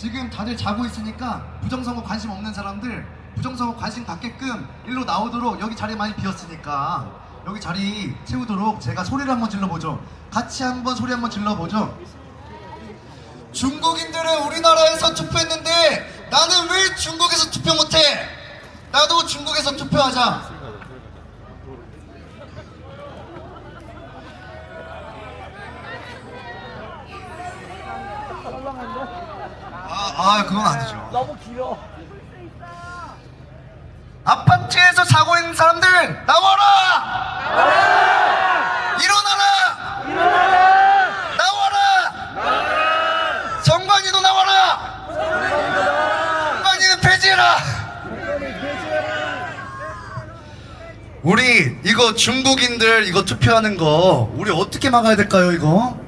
지금 다들 자고 있으니까 부정선거 관심 없는 사람들 부정선거 관심 갖게끔 일로 나오도록, 여기 자리 많이 비었으니까 여기 자리 채우도록 제가 소리를 한번 질러보죠. 같이 한번 소리 한번 질러보죠. 중국인들은 우리나라에서 투표했는데 나는 왜 중국에서 투표 못해? 나도 중국에서 투표하자. 그건 아니죠. 너무 길어. 아파트에서 자고 있는 사람들 나와라! 일어나라! 나와라! 정관이도 나와라! 정관이는 폐지해라! 우리 이거 중국인들 이거 투표하는 거 우리 어떻게 막아야 될까요? 이거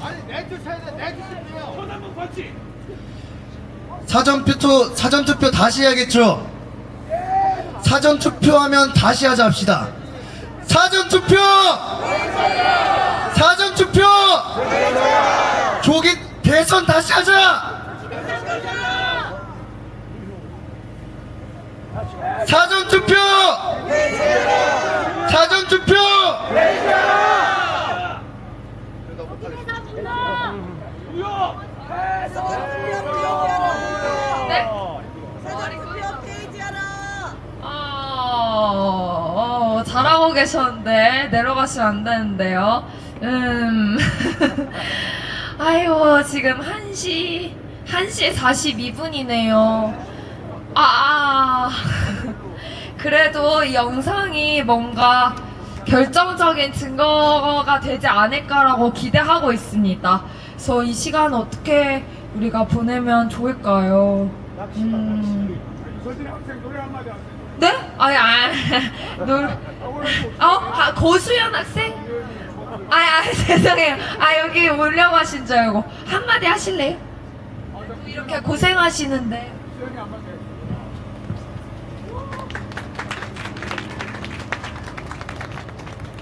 아니 내주 쳐야 돼. 내주 쳐야 천안문 거치. 사전투표 다시 해야겠죠? 사전투표하면 다시 하자 합시다. 사전투표! 사전투표! 조기 대선 다시 하자! 사전투표! 사전투표! 잘하고 계셨는데 내려가시면 안 되는데요. 아이고 지금 1시 42분이네요. 그래도 이 영상이 뭔가 결정적인 증거가 되지 않을까라고 기대하고 있습니다. 그래서 이 시간 어떻게 우리가 보내면 좋을까요? 서진 학생 노래 한마디 하세요. 네? 고수연 학생? 죄송해요. 여기 오려고 하신 줄 알고. 한마디 하실래요? 이렇게 고생하시는데.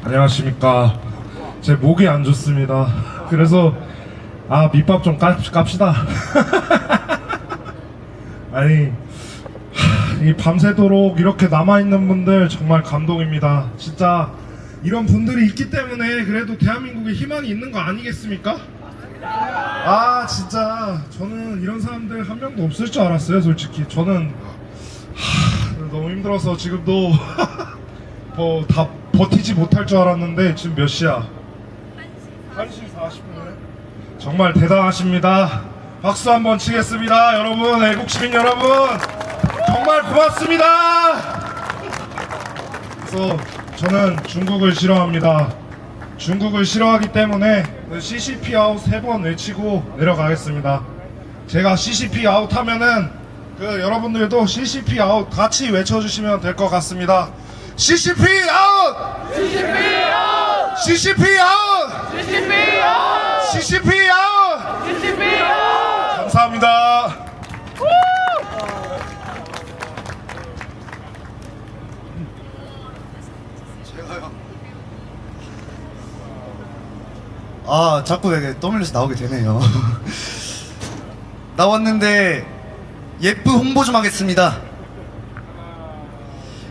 안녕하십니까. 제 목이 안 좋습니다. 그래서 밑밥 좀 깝시다. 아니 이 밤새도록 이렇게 남아있는 분들 정말 감동입니다. 진짜 이런 분들이 있기 때문에 그래도 대한민국에 희망이 있는 거 아니겠습니까? 진짜 저는 이런 사람들 한 명도 없을 줄 알았어요. 솔직히 저는 너무 힘들어서 지금도 다 버티지 못할 줄 알았는데 지금 몇 시야? 1시 40분이네. 정말 대단하십니다. 박수 한번 치겠습니다. 여러분, 애국시민 여러분 정말 고맙습니다. 그래서 저는 중국을 싫어합니다. 중국을 싫어하기 때문에 CCP 아웃 3번 외치고 내려가겠습니다. 제가 CCP 아웃 하면은 여러분들도 CCP 아웃 같이 외쳐주시면 될 것 같습니다. CCP 아웃! CCP 아웃! CCP 아웃! CCP 아웃! CCP 아웃! CCP 아웃! 감사합니다. 자꾸 이렇게 떠밀려서 나오게 되네요. 나왔는데 예쁘 홍보 좀 하겠습니다.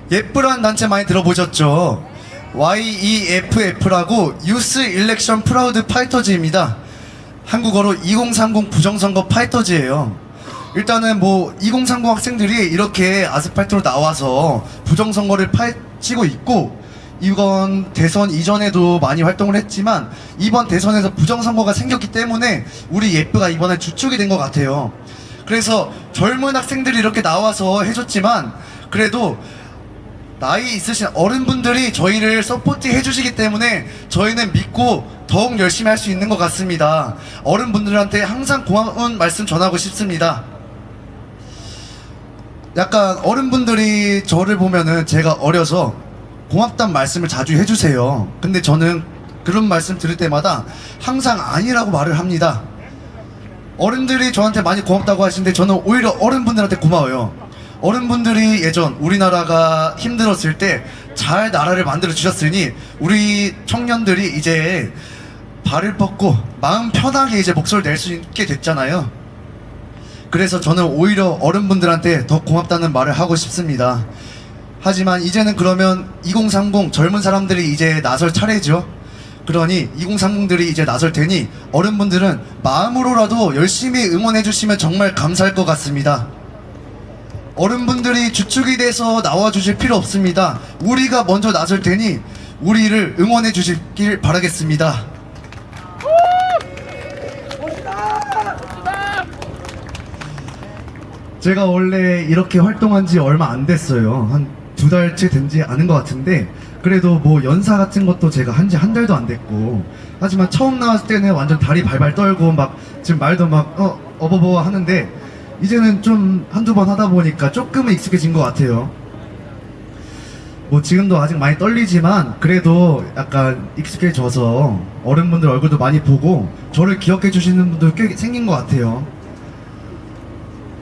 예쁘란 단체 많이 들어보셨죠? YEFF라고 유스 일렉션 프라우드 파이터즈입니다. 한국어로 2030 부정선거 파이터즈예요. 일단은 2030 학생들이 이렇게 아스팔트로 나와서 부정선거를 파헤치고 있고, 이번 대선 이전에도 많이 활동을 했지만 이번 대선에서 부정선거가 생겼기 때문에 우리 예쁘가 이번에 주축이 된 것 같아요. 그래서 젊은 학생들이 이렇게 나와서 해줬지만 그래도 나이 있으신 어른분들이 저희를 서포트 해주시기 때문에 저희는 믿고 더욱 열심히 할 수 있는 것 같습니다. 어른분들한테 항상 고마운 말씀 전하고 싶습니다. 약간 어른분들이 저를 보면은 제가 어려서 고맙다는 말씀을 자주 해주세요. 근데 저는 그런 말씀 들을 때마다 항상 아니라고 말을 합니다. 어른들이 저한테 많이 고맙다고 하시는데 저는 오히려 어른분들한테 고마워요. 어른분들이 예전 우리나라가 힘들었을 때 잘 나라를 만들어 주셨으니 우리 청년들이 이제 발을 뻗고 마음 편하게 이제 목소리를 낼 수 있게 됐잖아요. 그래서 저는 오히려 어른분들한테 더 고맙다는 말을 하고 싶습니다. 하지만 이제는 그러면 2030 젊은 사람들이 이제 나설 차례죠. 그러니 2030들이 이제 나설 테니 어른분들은 마음으로라도 열심히 응원해 주시면 정말 감사할 것 같습니다. 어른분들이 주축이 돼서 나와 주실 필요 없습니다. 우리가 먼저 나설 테니 우리를 응원해 주시길 바라겠습니다. 제가 원래 이렇게 활동한 지 얼마 안 됐어요. 한 2달째 된지 않은 것 같은데, 그래도 뭐 연사 같은 것도 제가 한 지 한 달도 안 됐고, 하지만 처음 나왔을 때는 완전 다리 발발 떨고 막 지금 말도 막 어버버 하는데, 이제는 좀 한두 번 하다 보니까 조금은 익숙해진 것 같아요. 뭐 지금도 아직 많이 떨리지만 그래도 약간 익숙해져서 어른분들 얼굴도 많이 보고 저를 기억해 주시는 분들 꽤 생긴 것 같아요.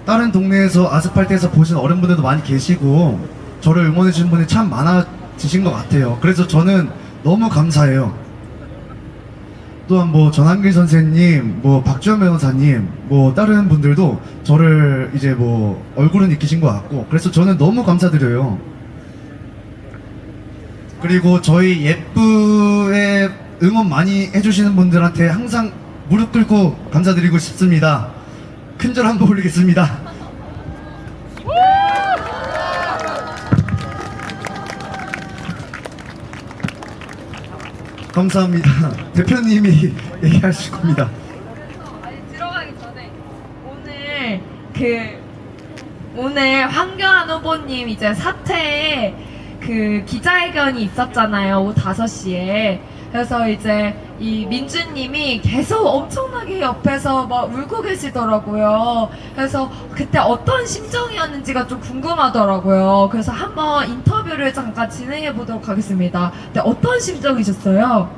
다른 동네에서 아스팔트에서 보신 어른분들도 많이 계시고 저를 응원해 주신 분이 참 많아지신 것 같아요. 그래서 저는 너무 감사해요. 또한 뭐 전한길 선생님, 뭐 박주현 변호사님, 뭐 다른 분들도 저를 이제 뭐 얼굴은 익히신 것 같고, 그래서 저는 너무 감사드려요. 그리고 저희 예쁘에 응원 많이 해주시는 분들한테 항상 무릎 꿇고 감사드리고 싶습니다. 큰절 한번 올리겠습니다. 감사합니다. 대표님이 얘기하실 겁니다. 아니, 들어가기 전에 오늘 황교안 후보님 이제 사퇴 기자회견이 있었잖아요. 오후 5시에. 그래서 이제 이 민주님이 계속 엄청나게 옆에서 막 울고 계시더라고요. 그래서 그때 어떤 심정이었는지가 좀 궁금하더라고요. 그래서 한번 인터뷰를 잠깐 진행해 보도록 하겠습니다. 근데 어떤 심정이셨어요?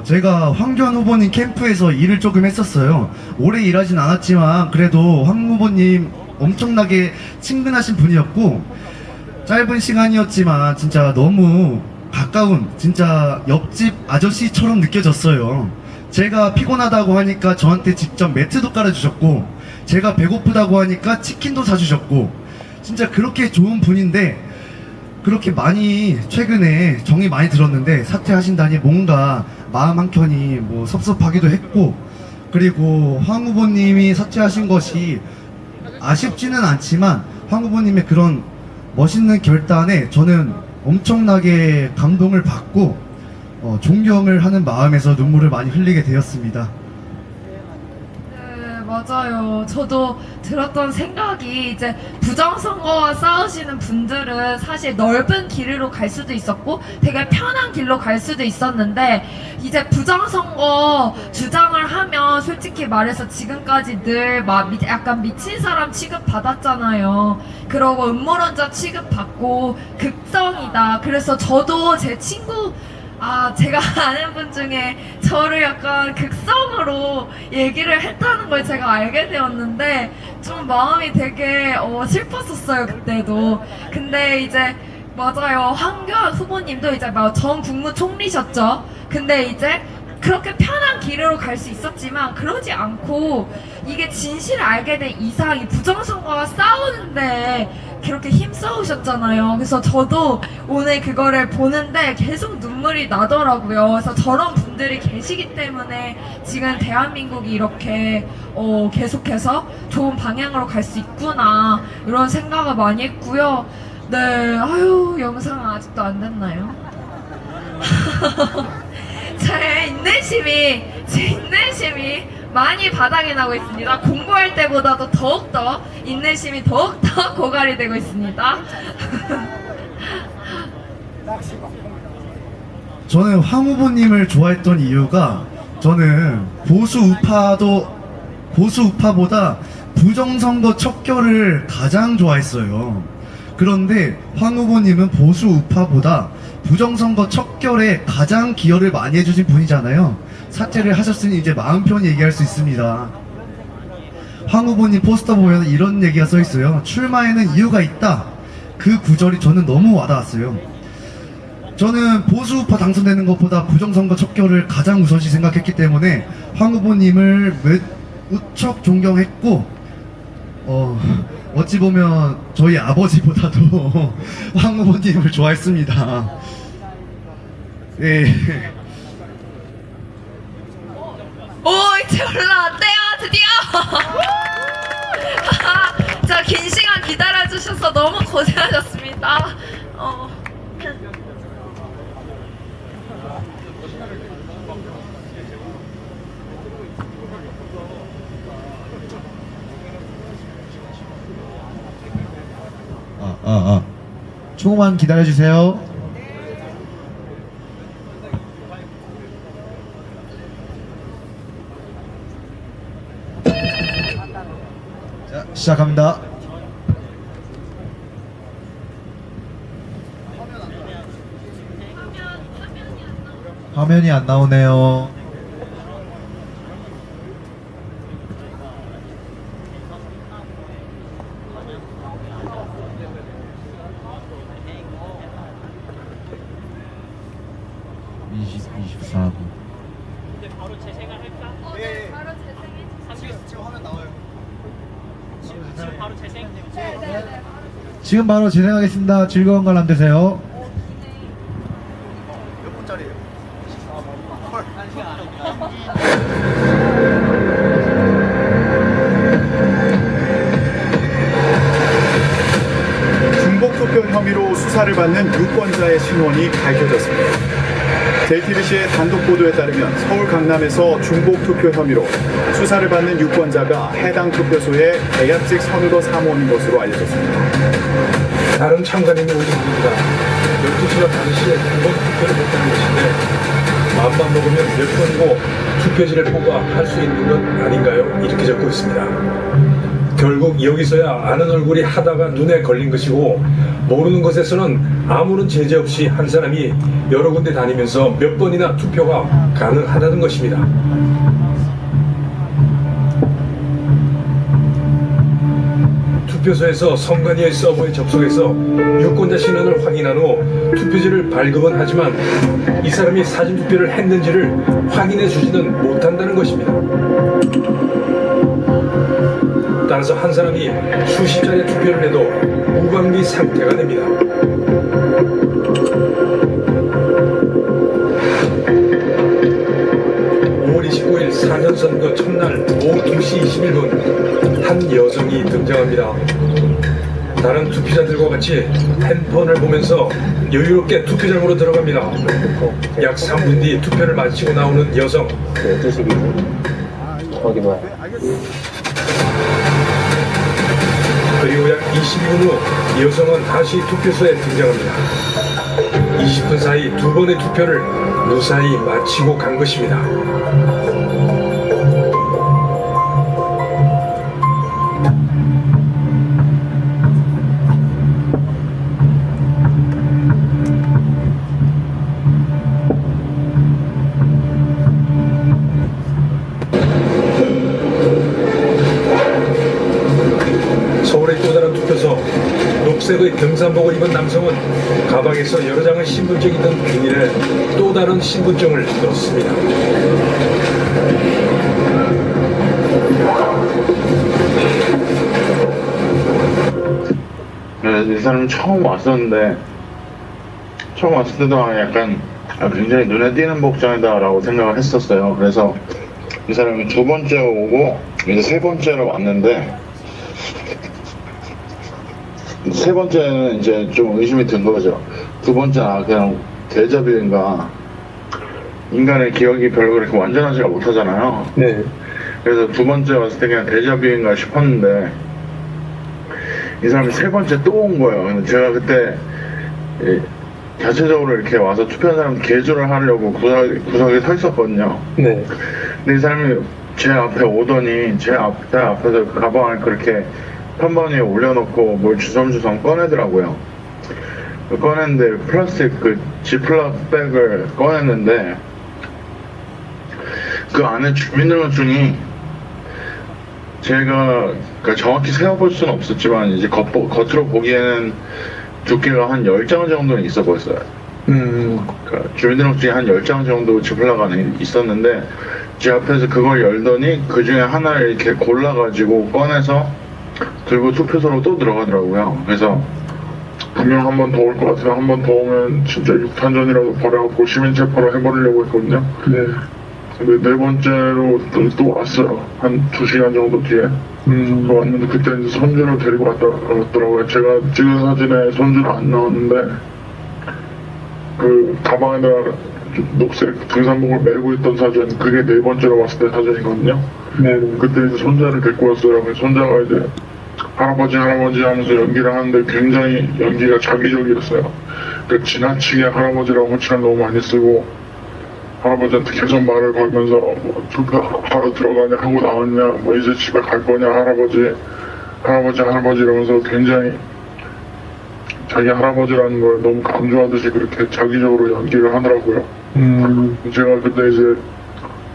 제가 황교안 후보님 캠프에서 일을 조금 했었어요. 오래 일하진 않았지만 그래도 황 후보님 엄청나게 친근하신 분이었고, 짧은 시간이었지만 진짜 너무 가까운 진짜 옆집 아저씨처럼 느껴졌어요. 제가 피곤하다고 하니까 저한테 직접 매트도 깔아주셨고, 제가 배고프다고 하니까 치킨도 사주셨고, 진짜 그렇게 좋은 분인데 그렇게 많이 최근에 정이 많이 들었는데 사퇴하신다니 뭔가 마음 한켠이 뭐 섭섭하기도 했고, 그리고 황 후보님이 사퇴하신 것이 아쉽지는 않지만 황 후보님의 그런 멋있는 결단에 저는 엄청나게 감동을 받고 존경을 하는 마음에서 눈물을 많이 흘리게 되었습니다. 네, 맞아요. 저도 들었던 생각이 이제 부정선거와 싸우시는 분들은 사실 넓은 길로 갈 수도 있었고 되게 편한 길로 갈 수도 있었는데, 이제 부정선거 주장을 하면 솔직히 말해서 지금까지 늘 막 약간 미친 사람 취급받았잖아요. 그러고 음모론자 취급받고 극성이다. 그래서 저도 제 친구 제가 아는 분 중에 저를 약간 극성으로 얘기를 했다는 걸 제가 알게 되었는데 좀 마음이 되게 슬펐었어요, 그때도. 근데 이제 맞아요. 황교안 후보님도 이제 막 전 국무총리셨죠. 근데 이제 그렇게 편한 길으로 갈 수 있었지만 그러지 않고 이게 진실을 알게 된 이상 이 부정선거와 싸우는데 그렇게 힘써오셨잖아요. 그래서 저도 오늘 그거를 보는데 계속 눈물이 나더라고요. 그래서 저런 분들이 계시기 때문에 지금 대한민국이 이렇게 계속해서 좋은 방향으로 갈 수 있구나 이런 생각을 많이 했고요. 네, 아유, 영상은 아직도 안 됐나요? 제 인내심이 많이 바닥이 나고 있습니다. 공부할 때보다도 더욱더 인내심이 더욱더 고갈이 되고 있습니다. 저는 황 후보님을 좋아했던 이유가, 저는 보수 우파보다 부정선거 척결을 가장 좋아했어요. 그런데 황 후보님은 보수 우파보다 부정선거 척결에 가장 기여를 많이 해주신 분이잖아요. 사퇴를 하셨으니 이제 마음 편히 얘기할 수 있습니다. 황 후보님 포스터 보면 이런 얘기가 써 있어요. 출마에는 이유가 있다. 그 구절이 저는 너무 와닿았어요. 저는 보수우파 당선되는 것보다 부정선거 척결을 가장 우선시 생각했기 때문에 황 후보님을 무척 존경했고, 어찌 보면 저희 아버지보다도 황 후보님을 좋아했습니다. 예. 오, 이제 올라왔대요, 드디어. 자, 긴 시간 기다려주셔서 너무 고생하셨습니다. 조금만 기다려주세요. 자, 시작합니다. 화면이 안 나오네요. 지금 바로 진행하겠습니다. 즐거운 관람 되세요. 몇 분짜리예요? 중복투표 혐의로 수사를 받는 유권자의 신원이 밝혀졌습니다. JTBC의 단독 보도에 따르면 서울 강남에서 중복투표 혐의로 수사를 받는 유권자가 해당 투표소의 계약직 선우도 사모인 것으로 알려졌습니다. 다른 참관인이 오신 분입니다. 12시간 당시에 두번 투표를 못하는 것인데 마음만 먹으면 몇 번이고 투표지를 뽑아 할 수 있는 건 아닌가요? 이렇게 적고 있습니다. 결국 여기서야 아는 얼굴이 하다가 눈에 걸린 것이고 모르는 것에서는 아무런 제재 없이 한 사람이 여러 군데 다니면서 몇 번이나 투표가 가능하다는 것입니다. 투표소에서 선관위의 서버에 접속해서 유권자 신원을 확인한 후 투표지를 발급은 하지만 이 사람이 사전투표를 했는지를 확인해 주지는 못한다는 것입니다. 따라서 한 사람이 수십 차례 투표를 해도 무방비 상태가 됩니다. 5월 29일 사전선거 첫날 오후 2시 21분 한 여성이 등장합니다. 다른 투표자들과 같이 핸드폰을 보면서 여유롭게 투표장으로 들어갑니다. 약 3분 뒤 투표를 마치고 나오는 여성. 그리고 약 22분 후 여성은 다시 투표소에 등장합니다. 20분 사이 두 번의 투표를 무사히 마치고 간 것입니다. 서울의 또 다른 투표소, 녹색의 등산복을 입은 남성은 가방에서 여러 장의 신분증이 든 비닐에 또 다른 신분증을 넣습니다. 이 사람이 처음 왔었는데 처음 왔을 때도 약간 굉장히 눈에 띄는 복장이다라고 생각을 했었어요. 그래서 이 사람이 두 번째 오고 이제 세 번째로 왔는데 세 번째는 이제 좀 의심이 든 거죠. 두 번째는 그냥 데자뷰인가. 인간의 기억이 별로 그렇게 완전하지가 못하잖아요. 네. 그래서 두 번째 왔을 때 그냥 데자뷰인가 싶었는데 이 사람이 세 번째 또 온 거예요. 근데 제가 그때 자체적으로 이렇게 와서 투표한 사람 개조를 하려고 구석에 서 있었거든요. 네. 근데 이 사람이 제 앞에 오더니 제 앞에서 가방을 그렇게 편번 위에 올려놓고 뭘 주섬주섬 꺼내더라고요. 꺼냈는데 플라스틱 그 지플락 백을 꺼냈는데 그 안에 주민등록증이 제가 그러니까 정확히 세어볼 수는 없었지만 이제 겉으로 보기에는 두께가 한 10장 정도는 있어 보였어요. 그러니까 주민등록증이 한 10장 정도 집을라가는 있었는데 제 앞에서 그걸 열더니 그 중에 하나를 이렇게 골라가지고 꺼내서 들고 투표소로 또 들어가더라고요. 그래서 분명 한 번 더 올 것 같아요. 한 번 더 오면 진짜 육탄전이라도 벌여갖고 시민체포로 해버리려고 했거든요. 네. 근데 네 번째로 또 왔어요. 한 2시간 정도 뒤에. 또 왔는데 그때 이제 손주를 데리고 왔더라고요. 제가 찍은 사진에 손주는 안 나왔는데 그 가방에다가 녹색 등산복을 메고 있던 사진, 그게 네 번째로 왔을 때 사진이거든요. 네. 그때 이제 손자를 데리고 왔어요. 그래서 손자가 이제 할아버지 하면서 연기를 하는데 굉장히 연기가 자기적이었어요. 그러니까 지나치게 할아버지라고 호칭을 너무 많이 쓰고 할아버지한테 계속 말을 걸면서 뭐 투표하러 들어가냐 하고 나왔냐, 뭐 이제 집에 갈 거냐, 할아버지 이러면서 굉장히 자기 할아버지라는 걸 너무 강조하듯이 그렇게 자기적으로 연기를 하더라고요. 제가 그때 이제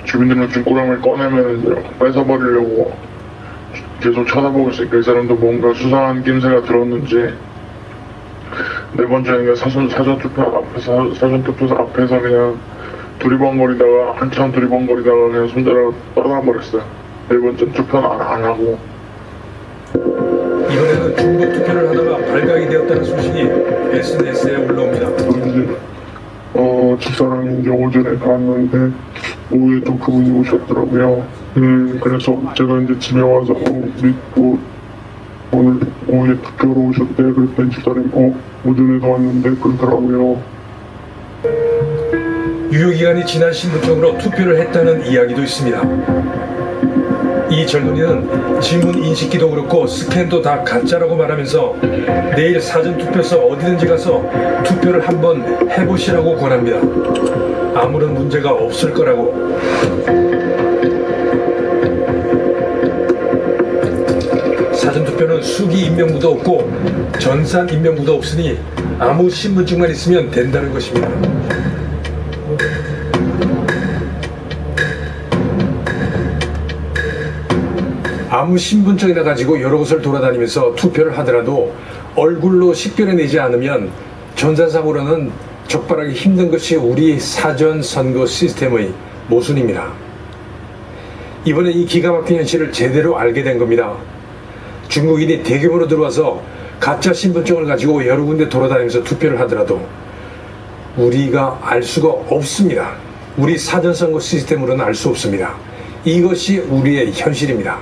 주민등록증 꾸러미를 꺼내면 이제 뺏어버리려고 계속 쳐다보고 있으니까 이 사람도 뭔가 수상한 낌새가 들었는지 네 번째는 사전투표소 앞에서 그냥 한참 두리번거리다가 그냥 손자랑 떠나버렸어요. 네 번째 투표는 안 하고. 이번에는 중복 투표를 하다가 발각이 되었다는 소식이 SNS에 올라옵니다. 이제 집사람이 이제 오전에 갔는데 오후에 또 그분이 오셨더라고요. 그래서 제가 이제 집에 와서 믿고 오늘 오후에 투표로 오셨대. 그랬더니 집사람이 오전에도 왔는데 그러더라고요. 유효기간이 지난 신분증으로 투표를 했다는 이야기도 있습니다. 이 젊은이는 지문 인식기도 그렇고 스캔도 다 가짜라고 말하면서 내일 사전투표소 어디든지 가서 투표를 한번 해보시라고 권합니다. 아무런 문제가 없을 거라고. 사전투표는 수기 인명부도 없고 전산 인명부도 없으니 아무 신분증만 있으면 된다는 것입니다. 아무 신분증이나 가지고 여러 곳을 돌아다니면서 투표를 하더라도 얼굴로 식별해내지 않으면 전산상으로는 적발하기 힘든 것이 우리 사전선거 시스템의 모순입니다. 이번에 이 기가 막힌 현실을 제대로 알게 된 겁니다. 중국인이 대규모로 들어와서 가짜 신분증을 가지고 여러 군데 돌아다니면서 투표를 하더라도 우리가 알 수가 없습니다. 우리 사전선거 시스템으로는 알 수 없습니다. 이것이 우리의 현실입니다.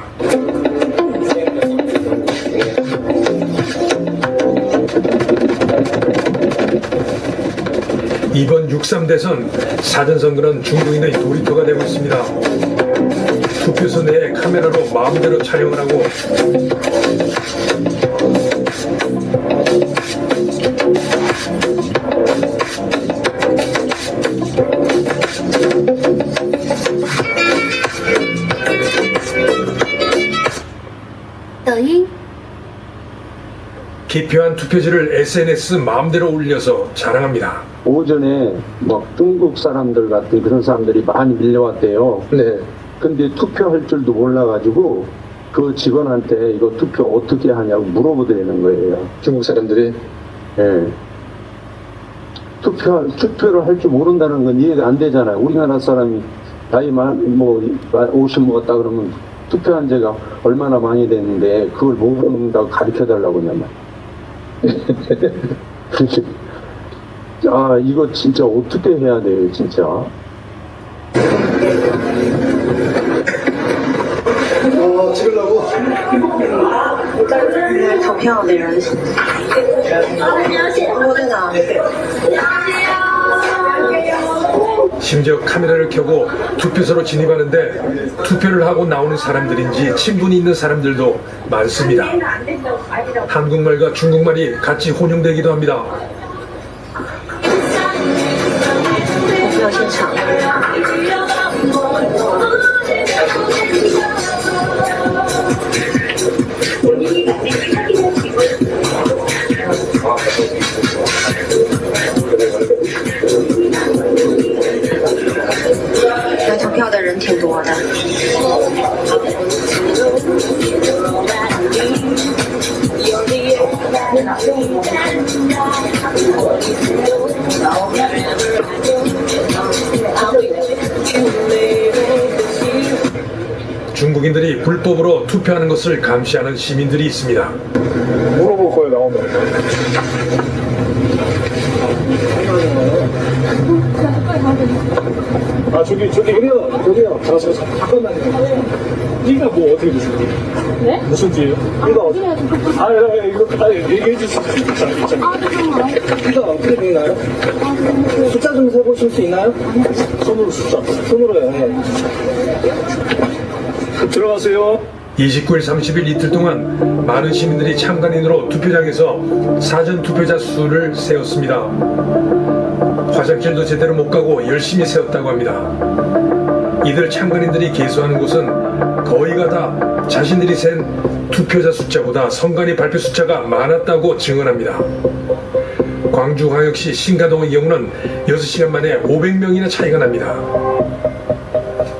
이번 6.3 대선 사전선거는 중국인의 놀이터가 되고 있습니다. 투표소 내에 카메라로 마음대로 촬영을 하고 기표한 투표지를 SNS 마음대로 올려서 자랑합니다. 오전에 뭐 중국 사람들 같은 그런 사람들이 많이 밀려왔대요. 네. 근데 투표할 줄도 몰라가지고 그 직원한테 이거 투표 어떻게 하냐고 물어보더라는 거예요. 중국 사람들이? 예. 투표를 할 줄 모른다는 건 이해가 안 되잖아요. 우리나라 사람이 나이 뭐 50 먹었다 그러면 투표한 지가 얼마나 많이 됐는데 그걸 모른다고 가르쳐 달라고 하냐면. 아, 이거 진짜 어떻게 해야 돼요, 진짜. 投票的人，我在哪？ 심지어 카메라를 켜고 투표소로 진입하는데 투표를 하고 나오는 사람들인지 친분이 있는 사람들도 많습니다. 한국말과 중국말이 같이 혼용되기도 합니다. 投票现场。 来投票的人挺多的。 중국인들이 불법으로 투표하는 것을 감시하는 시민들이 있습니다. 물어볼 거예요, 나오면. 아 저기요 잠깐만요. 띠가 뭐 어떻게 되세요? 네? 무슨 띠예요? 띠가 어떻게 이거 얘기해 주시면 띠가 어떻게 되나요? 숫자 좀 세보실 수 있나요? 손으로 숫자 손으로요. 네. 들어가세요. 29일 30일 이틀 동안 많은 시민들이 참관인으로 투표장에서 사전 투표자 수를 세웠습니다. 화장실도 제대로 못 가고 열심히 세웠다고 합니다. 이들 참관인들이 개수하는 곳은 거의가 다 자신들이 센 투표자 숫자보다 선관위 발표 숫자가 많았다고 증언합니다. 광주광역시 신가동의 경우는 6시간 만에 500명이나 차이가 납니다.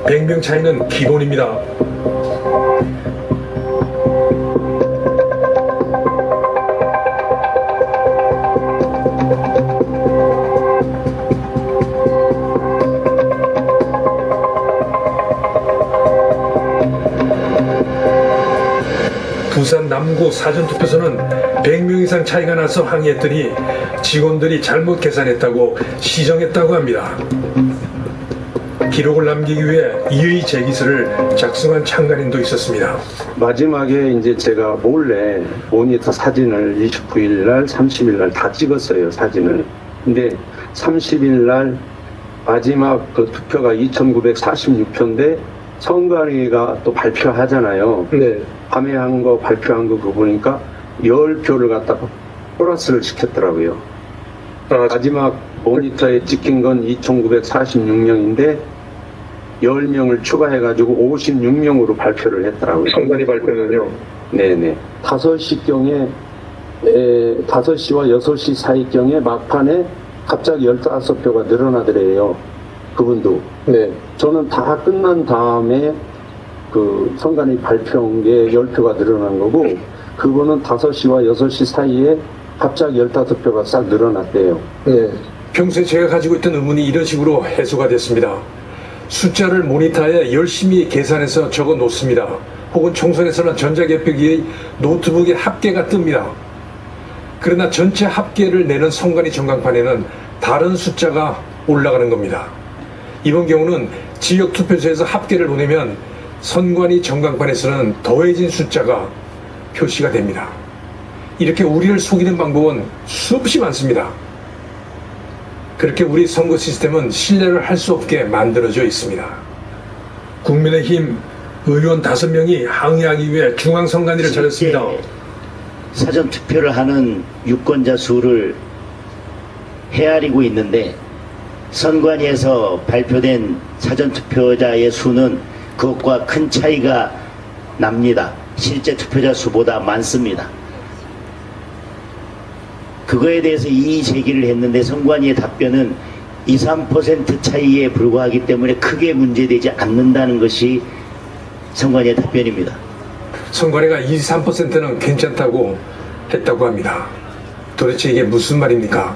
100명 차이는 기본입니다. 부산 남구 사전투표소는 100명 이상 차이가 나서 항의했더니 직원들이 잘못 계산했다고 시정했다고 합니다. 기록을 남기기 위해 이의 제기서를 작성한 참관인도 있었습니다. 마지막에 이제 제가 몰래 모니터 사진을 29일 날, 30일 날 다 찍었어요, 사진을. 근데 30일 날 마지막 그 투표가 2,946표인데 선관위가 또 발표하잖아요. 네. 밤에 한 거 발표한 거 그거 보니까 10표를 갖다가 플러스를 시켰더라고요. 마지막 모니터에 찍힌 건 2,946명인데 10명을 추가해가지고 56명으로 발표를 했더라고요. 선관위 발표는요? 네네. 5시경에 5시와 6시 사이경에 막판에 갑자기 15표가 늘어나더래요. 그분도. 네. 저는 다 끝난 다음에 그 선관위 발표한 게 10표가 늘어난 거고, 그거는 5시와 6시 사이에 갑자기 15표가 싹 늘어났대요. 네. 평소에 제가 가지고 있던 의문이 이런 식으로 해소가 됐습니다. 숫자를 모니터에 열심히 계산해서 적어 놓습니다. 혹은 총선에서는 전자개표기의 노트북에 합계가 뜹니다. 그러나 전체 합계를 내는 선관위 전광판에는 다른 숫자가 올라가는 겁니다. 이번 경우는 지역 투표소에서 합계를 보내면 선관위 전광판에서는 더해진 숫자가 표시가 됩니다. 이렇게 우리를 속이는 방법은 수없이 많습니다. 그렇게 우리 선거 시스템은 신뢰를 할 수 없게 만들어져 있습니다. 국민의힘 의원 5명이 항의하기 위해 중앙선관위를 찾았습니다. 사전 투표를 하는 유권자 수를 헤아리고 있는데 선관위에서 발표된 사전 투표자의 수는 그것과 큰 차이가 납니다. 실제 투표자 수보다 많습니다. 그거에 대해서 이의 제기를 했는데 선관위의 답변은 2, 3% 차이에 불과하기 때문에 크게 문제되지 않는다는 것이 선관위의 답변입니다. 선관위가 2, 3%는 괜찮다고 했다고 합니다. 도대체 이게 무슨 말입니까?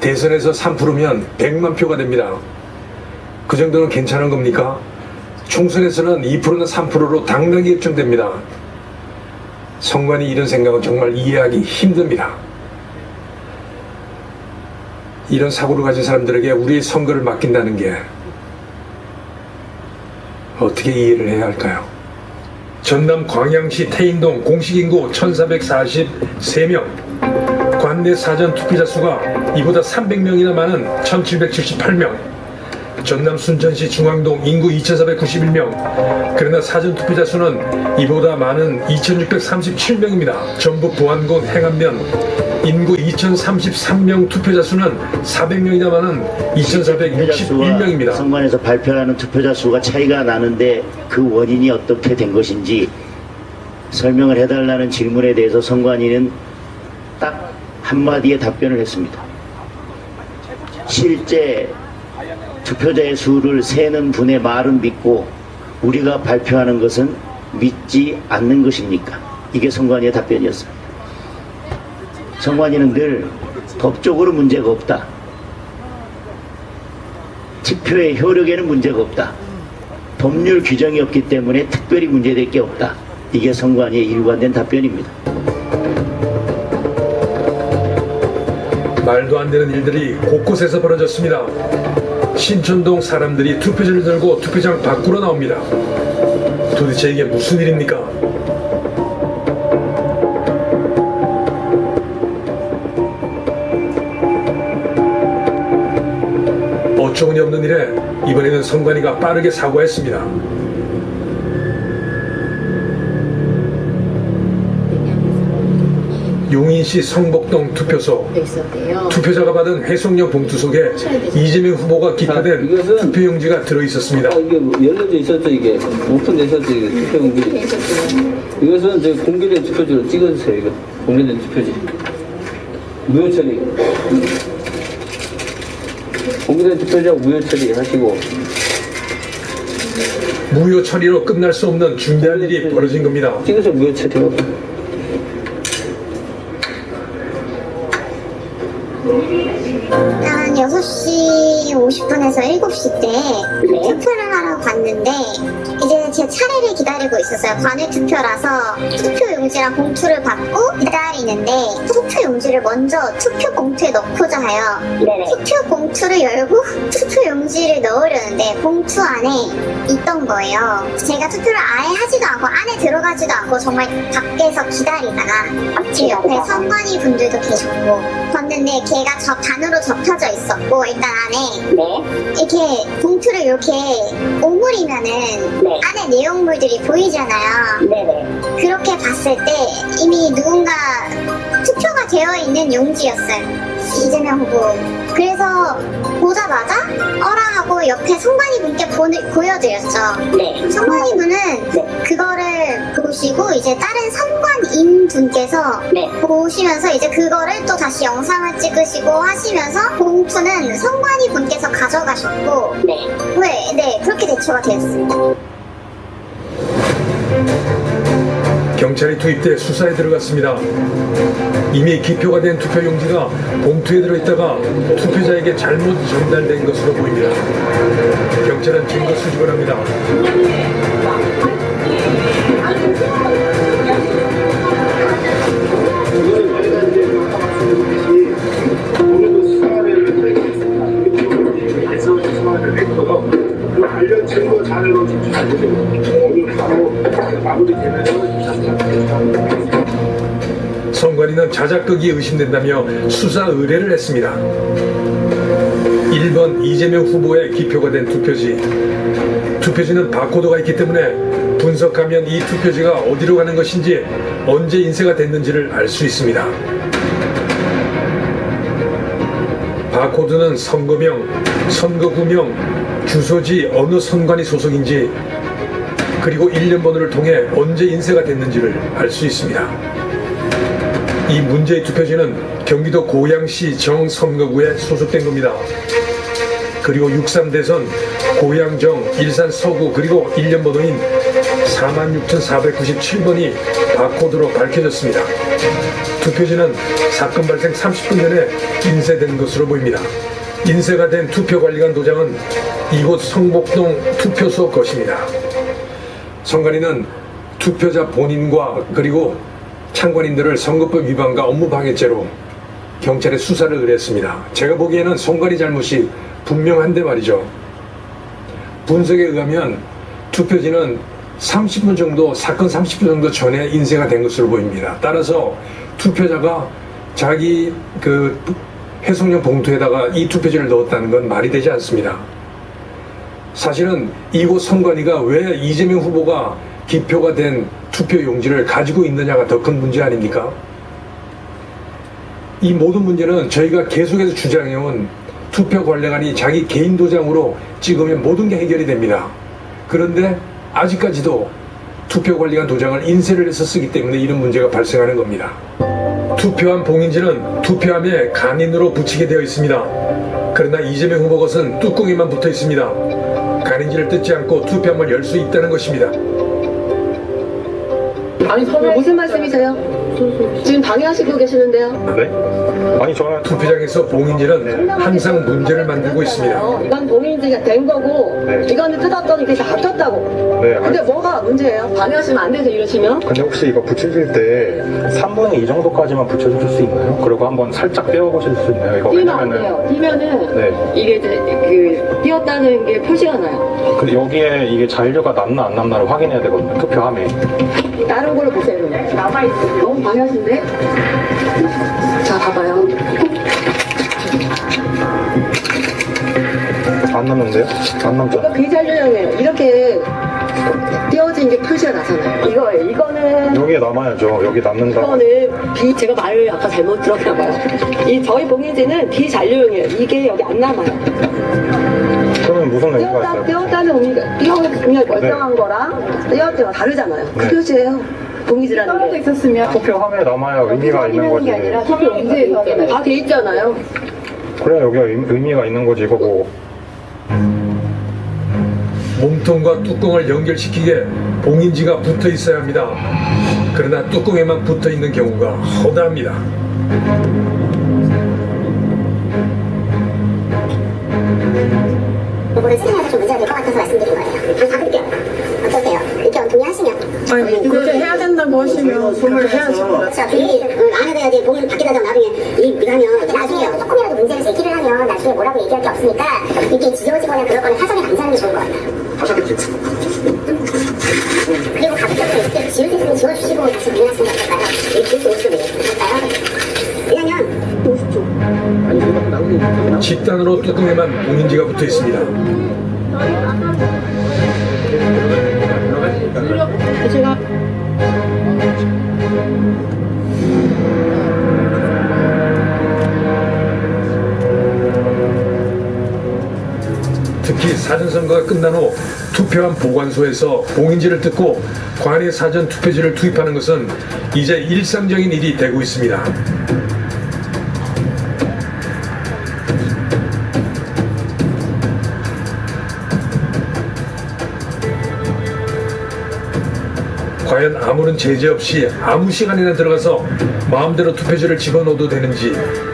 대선에서 3%면 100만 표가 됩니다. 그 정도는 괜찮은 겁니까? 총선에서는 2%나 3%로 당당히 결정됩니다. 선관위 이런 생각은 정말 이해하기 힘듭니다. 이런 사고를 가진 사람들에게 우리의 선거를 맡긴다는 게 어떻게 이해를 해야 할까요? 전남 광양시 태인동 공식인구 1443명, 관내 사전 투표자 수가 이보다 300명이나 많은 1778명, 전남 순천시 중앙동 인구 2491명, 그러나 사전 투표자 수는 이보다 많은 2637명입니다. 전북 보안군 행안면 인구 2033명 투표자 수는 400명이나 많은 2461명입니다. 선관위에서 발표하는 투표자 수가 차이가 나는데 그 원인이 어떻게 된 것인지 설명을 해달라는 질문에 대해서 선관위는 딱 한마디의 답변을 했습니다. 실제 투표자의 수를 세는 분의 말은 믿고 우리가 발표하는 것은 믿지 않는 것입니까? 이게 선관위의 답변이었습니다. 선관위는 늘 법적으로 문제가 없다. 투표의 효력에는 문제가 없다. 법률 규정이 없기 때문에 특별히 문제될 게 없다. 이게 선관위의 일관된 답변입니다. 말도 안 되는 일들이 곳곳에서 벌어졌습니다. 신촌동 사람들이 투표지를 들고 투표장 밖으로 나옵니다. 도대체 이게 무슨 일입니까? 어처구니 없는 일에 이번에는 선관위가 빠르게 사과했습니다. 용인시 성복동 투표소 투표자가 받은 회송용 봉투 속에 이재명 후보가 기표된 투표용지가 들어있었습니다. 이게 열려져 있었죠, 이게. 오픈돼 있었죠, 이게 투표용지. 이것은 저희 공개된 투표지로 찍어주세요, 이거. 공개된 투표지. 무효 처리. 공개된 투표지하고 무효 처리 하시고. 무효 처리로 끝날 수 없는 중대한 일이 벌어진 겁니다. 찍으세요, 무효 처리하고. 한 6시 50분에서 7시 때 투표를 하러 갔는데 이제 제 차례를 기다리고 있었어요. 관외 투표라서 투표 용지랑 봉투를 받고 기다리는데 투표 용지를 먼저 투표 봉투에 넣고자 해요. 투표 봉투를 열고 투표 용지를 넣으려는데 봉투 안에 있던 거예요. 제가 투표를 아예 하지도 않고 안에 들어가지도 않고 정말 밖에서 기다리다가 제 옆에 선관위 분들도 계셨고 봤는데 걔가 저 반으로 접혀져 있었고 일단 안에 이렇게 봉투를 이렇게 오므리면은 안에 내용물들이 보이잖아요. 그렇게 봤을 때 이미 누군가 투표가 되어 있는 용지였어요. 이재명 후보. 그래서 보자마자 어라 하고 옆에 선관위 분께 보여드렸죠. 선관위 분은 그거를 보시고 이제 다른 선관인 분께서 보시면서 이제 그거를 또 다시 영상을 찍으시고 하시면서 봉투는 선관위 분께서 가져가셨고 그렇게 대처가 되었습니다. 경찰이 투입돼 수사에 들어갔습니다. 이미 기표가 된 투표용지가 봉투에 들어있다가 투표자에게 잘못 전달된 것으로 보입니다. 경찰은 증거 수집을 합니다. 관련 증거 자료로 좀 알려주세요. 오늘 바로 마무리되면 선관위는 자작극이 의심된다며 수사 의뢰를 했습니다. 1번 이재명 후보의 기표가 된 투표지. 투표지는 바코드가 있기 때문에 분석하면 이 투표지가 어디로 가는 것인지 언제 인쇄가 됐는지를 알 수 있습니다. 바코드는 선거명, 선거구명, 주소지 어느 선관위 소속인지 그리고 1년 번호를 통해 언제 인쇄가 됐는지를 알 수 있습니다. 이 문제의 투표지는 경기도 고양시 정선거구에 소속된 겁니다. 그리고 63 대선 고양정 일산 서구 그리고 1년 번호인 46,497번이 바코드로 밝혀졌습니다. 투표지는 사건 발생 30분 전에 인쇄된 것으로 보입니다. 인쇄가 된 투표관리관 도장은 이곳 성복동 투표소 것입니다. 선관위는 투표자 본인과 그리고 참관인들을 선거법 위반과 업무방해죄로 경찰에 수사를 의뢰했습니다. 제가 보기에는 선관위 잘못이 분명한데 말이죠. 분석에 의하면 투표지는 30분 정도, 사건 30분 정도 전에 인쇄가 된 것으로 보입니다. 따라서 투표자가 자기 그 회송용 봉투에다가 이 투표지를 넣었다는 건 말이 되지 않습니다. 사실은 이곳 선관위가 왜 이재명 후보가 기표가 된 투표 용지를 가지고 있느냐가 더 큰 문제 아닙니까? 이 모든 문제는 저희가 계속해서 주장해온 투표관리관이 자기 개인 도장으로 찍으면 모든 게 해결이 됩니다. 그런데 아직까지도 투표관리관 도장을 인쇄를 해서 쓰기 때문에 이런 문제가 발생하는 겁니다. 투표함 봉인지는 투표함에 간인으로 붙이게 되어 있습니다. 그러나 이재명 후보 것은 뚜껑에만 붙어 있습니다. 간인지를 뜯지 않고 투표함을 열 수 있다는 것입니다. 아니 무슨 말씀이세요? 지금 방해하시고 계시는데요. 네? 아니 저는 투표장에서 봉인지는 항상 문제를 만들고 있습니다. 이건 봉인지가 된 거고 네. 이거는 뜯었더니 그게 다 합쳤다고. 네, 근데 뭐가 문제예요? 방해하시면 안 되죠, 이러시면. 근데 혹시 이거 붙여줄 때 3분의 2 정도까지만 붙여줄 수 있나요? 그리고 한번 살짝 떼어보실 수 있나요? 이거 띄면 안 돼요. 띄면은 네. 이게 이제 그 띄었다는 게 표시가 나요. 근데 여기에 이게 잔류가 남나 안 남나를 확인해야 되거든요. 투표함에. 다른 걸로 보세요. 그러면. 너무 방해하신데? 자, 봐봐요. 안 남는데요? 안 남죠? 이거 비잔류형이에요. 이렇게 띄어진 게 표시가 나잖아요. 이거예요. 이거는 여기에 남아야죠. 여기 남는다. 이거는 제가 말을 아까 잘못 들었나 봐요. 이 저희 봉인지는 비잔류형이에요. 이게 여기 안 남아요. 그러면 무슨 의미가 있어요? 띄었다는 의미가 그냥 멀쩡한 거랑 띄었지가 다르잖아요. 그 네. 표시예요. 봉인지라는 게. 있었으면 투표함에 남아야 의미가 있는 거지. 투표 용지에서 다 돼 있잖아요. 그래야 여기가 의미가 있는 거지. 이거 뭐. 몸통과 뚜껑을 연결시키게 봉인지가 붙어 있어야 합니다. 그러나 뚜껑에만 붙어 있는 경우가 허다합니다. 이거를 수정해서 좀 문제가 될 것 같아서 말씀드린 거예요. 다 받을게요. 어떠세요? 의견 동의하시면? 아니 뭐 그렇게 해야 된다고 하시면 그렇게 해야죠. 자, 비밀이 안 해야지 봉인 바뀌다가 나중에 이거 하면 나중에 조금이라도 문제를 제기를 하면 나중에 뭐라고 얘기할 게 없으니까 이렇게 지워지거나 그럴 거는 사전에 감사하는 게 좋을 것 같아요. 하셨겠지. 그리고 가급적이면 이렇게 지울 수 있으면 지워주시고 다시 문의하시는 게 어떨까요? 이렇게 50초 할까요? 왜냐면 50초. 집단으로 뚜껑에만 봉인지가 붙어 있습니다. 제가 특히 사전선거가 끝난 후 투표함 보관소에서 봉인지를 뜯고 관외 사전 투표지를 투입하는 것은 이제 일상적인 일이 되고 있습니다. 과연 아무런 제재 없이 아무 시간이나 들어가서 마음대로 투표지를 집어넣어도 되는지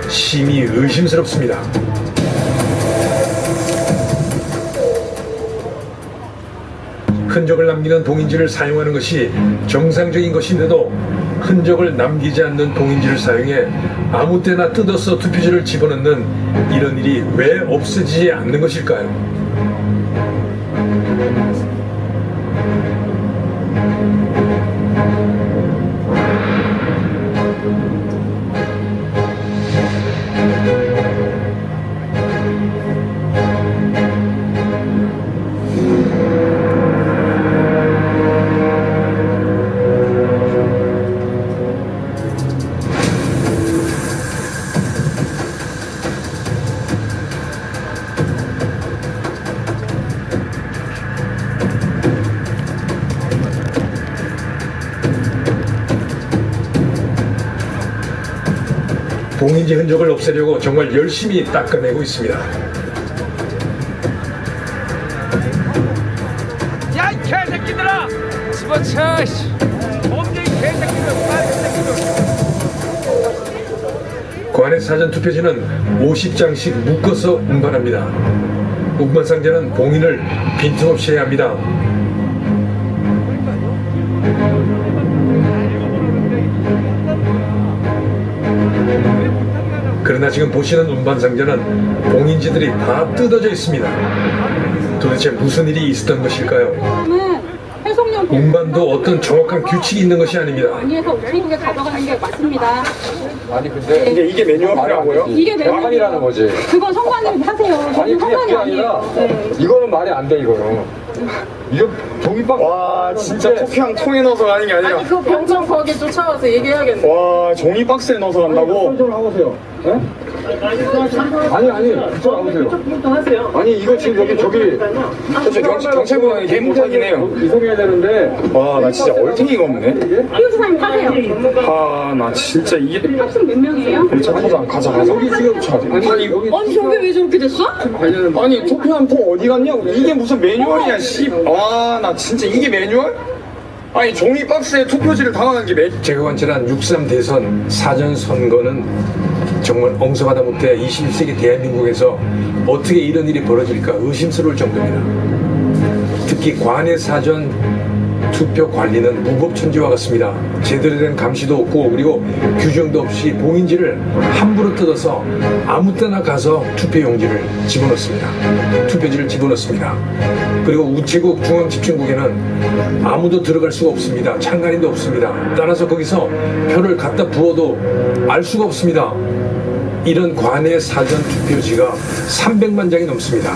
심히 의심스럽습니다. 흔적을 남기는 봉인지를 사용하는 것이 정상적인 것인데도 흔적을 남기지 않는 봉인지를 사용해 아무 때나 뜯어서 투표지를 집어넣는 이런 일이 왜 없어지지 않는 것일까요? 봉인지 흔적을 없애려고 정말 열심히 닦아내고 있습니다. 야, 이 개새끼들아! 집어쳐! 씨. 범죄 개새끼들, 빨리 새끼들! 관외 사전 투표지는 50장씩 묶어서 운반합니다. 운반 상자는 봉인을 빈틈없이 해야 합니다. 그러나 지금 보시는 운반 상자는 봉인지들이 다 뜯어져 있습니다. 도대체 무슨 일이 있었던 것일까요? 운반도 어떤 정확한 규칙이 있는 것이 아닙니다. 아니에서 우체국에 가져가는 게 맞습니다. 아니 근데 이게 매뉴얼이라고요? 이게 대화관이라는 거지. 그건 선관위를 하세요. 아니 그게 선관위 아니라 네. 이거는 말이 안 돼 이거는. 이거 종이박. 와 진짜 투표함 통에 넣어서 가는 게 아니라 아니 그 병장 거기 쫓아와서 얘기해야겠네. 와 종이 박스에 넣어서 간다고? 좀 하보세요. 아니 이쪽 와보세요. 아니 이거 지금 저기 경찰분이 이해 못하긴 해요. 이송해야 되는데. 와 나 진짜 얼탱이가 없네. 피우사님 타세요. 아 나 진짜 이게 학생 몇 명이에요? 가자. 여기 지금 차. 아니 여기 아니 저게 왜 저렇게 됐어? 아니 투표함 통 어디 갔냐고. 이게 무슨 매뉴얼이야 씨. 와 나 진짜 이게 매뉴얼? 아니 종이 박스에 투표지를 담아놓은 게 제가 관찰한 6.3 대선 사전 선거는 정말 엉성하다 못해 21세기 대한민국에서 어떻게 이런 일이 벌어질까 의심스러울 정도입니다. 특히 관외 사전 투표 관리는 무법천지와 같습니다. 제대로 된 감시도 없고 그리고 규정도 없이 봉인지를 함부로 뜯어서 아무 때나 가서 투표용지를 집어넣습니다. 투표지를 집어넣습니다. 그리고 우체국 중앙집중국에는 아무도 들어갈 수가 없습니다. 창간인도 없습니다. 따라서 거기서 표를 갖다 부어도 알 수가 없습니다. 이런 관외 사전 투표지가 300만 장이 넘습니다.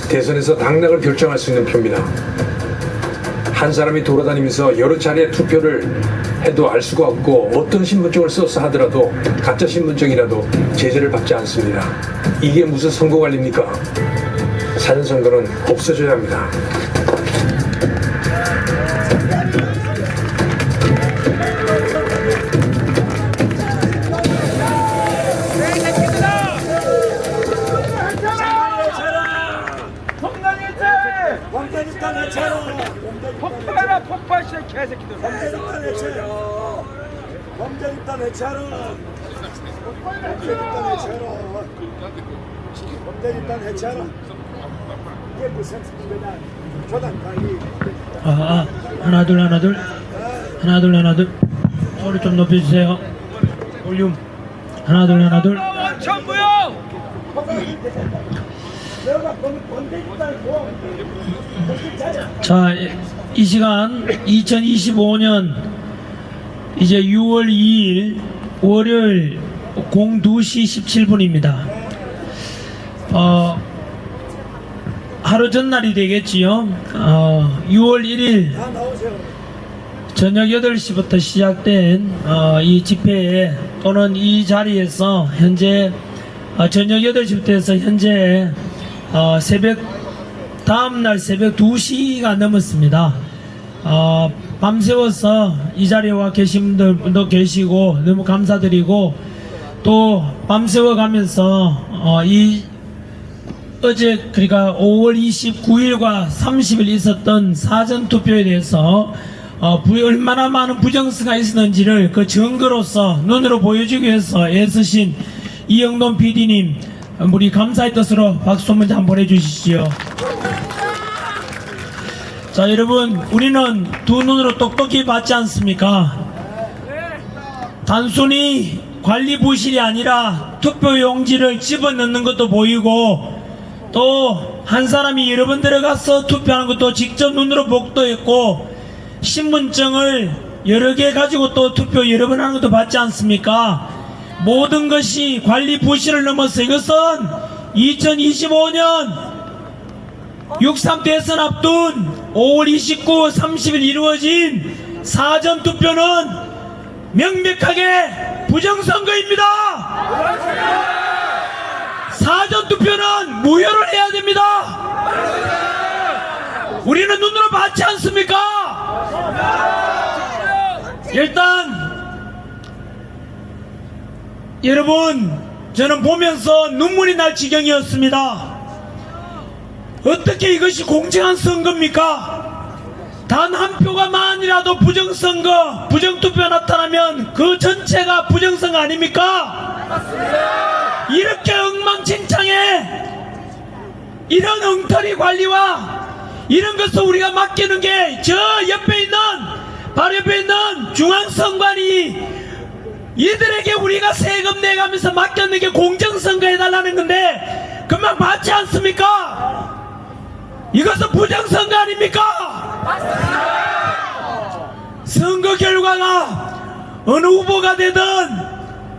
대선에서 당락을 결정할 수 있는 표입니다. 한 사람이 돌아다니면서 여러 차례 투표를 해도 알 수가 없고 어떤 신분증을 써서 하더라도 가짜 신분증이라도 제재를 받지 않습니다. 이게 무슨 선거관리입니까? 사전선거는 없어져야 합니다. 폭발해라 폭발 개새끼들. 범죄입단 해체하라. 범죄입단 해체하라. 이게 무슨 문제냐? 조단 관리. 하나 둘 하나 둘 하나 둘 하나 둘 소리 좀 높여주세요. 볼륨 하나 둘 하나 둘. 원천무용. 자, 이 시간 2025년 이제 6월 2일 월요일 02시 17분입니다. 하루 전날이 되겠지요. 6월 1일 저녁 8시부터 시작된 이 집회에 또는 이 자리에서 현재 저녁 8시부터 해서 현재 다음날 새벽 2시가 넘었습니다. 밤새워서 이 자리에 와 계신 분들도 계시고 너무 감사드리고, 또 밤새워 가면서 어제 그러니까 5월 29일과 30일 있었던 사전투표에 대해서 얼마나 많은 부정수가 있었는지를 그 증거로서 눈으로 보여주기 위해서 애쓰신 이영돈 PD님, 우리 감사의 뜻으로 박수 한번 보내주시죠. 자, 여러분, 우리는 두 눈으로 똑똑히 봤지 않습니까? 단순히 관리 부실이 아니라 투표용지를 집어넣는 것도 보이고, 또 한 사람이 여러 번 들어가서 투표하는 것도 직접 눈으로 목도했고, 신분증을 여러 개 가지고 또 투표 여러 번 하는 것도 봤지 않습니까? 모든 것이 관리 부실을 넘어서 이것은 2025년 6.3 대선 앞둔 5월 29, 30일 이루어진 사전투표는 명백하게 부정선거입니다. 사전투표는 무효를 해야 됩니다. 우리는 눈으로 봤지 않습니까? 일단 여러분, 저는 보면서 눈물이 날 지경이었습니다. 어떻게 이것이 공정한 선거입니까? 단 한 표가 만이라도 부정선거, 부정투표 나타나면 그 전체가 부정선거 아닙니까? 이렇게 엉망진창에 이런 엉터리 관리와 이런 것을 우리가 맡기는 게 저 옆에 있는, 바로 옆에 있는 중앙선관위 이들에게 우리가 세금 내가면서 맡겼는 게 공정선거 해달라는 건데 그만 맞지 않습니까? 이것은 부정선거 아닙니까? 선거 결과가 어느 후보가 되든